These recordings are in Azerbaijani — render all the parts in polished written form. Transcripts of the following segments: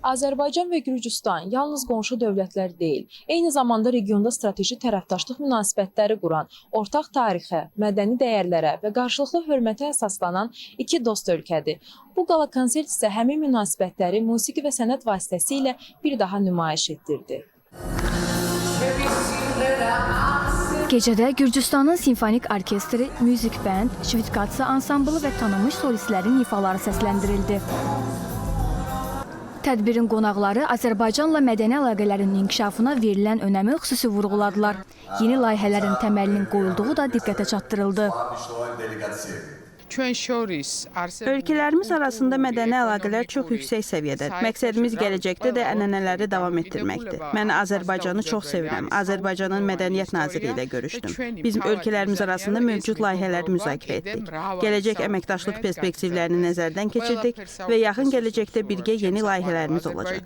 Azərbaycan və Gürcüstan yalnız qonşu dövlətlər deyil, eyni zamanda regionda strateji tərəfdaşlıq münasibətləri quran, ortaq tarixə, mədəni dəyərlərə və qarşılıqlı hörmətə əsaslanan iki dost ölkədir. Bu qala konsert isə həmin münasibətləri musiqi və sənət vasitəsilə bir daha nümayiş etdirdi. Gecədə Gürcüstanın simfonik orkestri, müzik bənd, şvitkatsa ansamblı və tanınmış solistlərin ifaları səsləndirildi. Tədbirin qonaqları Azərbaycanla mədəni əlaqələrin inkişafına verilən önəmi xüsusi vurğuladılar. Yeni layihələrin təməlinin qoyulduğu da diqqətə çatdırıldı. Ölkələrimiz arasında mədəni əlaqələr çox yüksək səviyyədədir. Məqsədimiz gələcəkdə də ənənələri davam etdirməkdir. Mən Azərbaycanı çox sevirəm. Azərbaycanın mədəniyyət naziri ilə görüşdüm. Bizim ölkələrimiz arasında mövcud layihələri müzakirə etdik. Gələcək əməkdaşlıq perspektivlərini nəzərdən keçirdik və yaxın gələcəkdə birgə yeni layihələrimiz olacaq.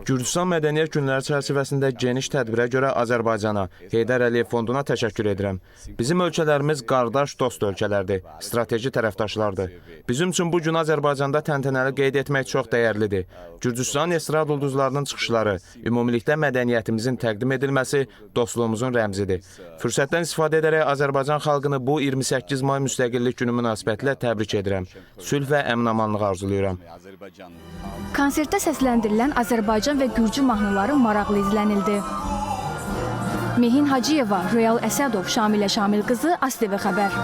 Gürcüstan Mədəniyyət Günləri çərçivəsində geniş tədbirə görə Azərbaycana, Heydər Əliyev Fonduna təşəkkür edirəm. Bizim ölkələrimiz qardaş dost ölkələrdir, strateji tərəfdaşlardır. Bizim üçün bu gün Azərbaycanda təntənəli qeyd etmək çox dəyərlidir. Gürcüstan estrad ulduzlarının çıxışları, ümumilikdə mədəniyyətimizin təqdim edilməsi dostluğumuzun rəmzidir. Fürsətdən istifadə edərək Azərbaycan xalqını bu 28 may müstəqillik günü münasibətilə təbrik edirəm. Sülh və əmin-amanlıq arzulayıram. Konsertdə səsləndirilən Azərbaycan və Gürcü mahnıları maraqlı izlənildi. Mehin Hacıyeva, Rüyal Əsədov, Şamilə Şamil qızı, ASTV xəbər.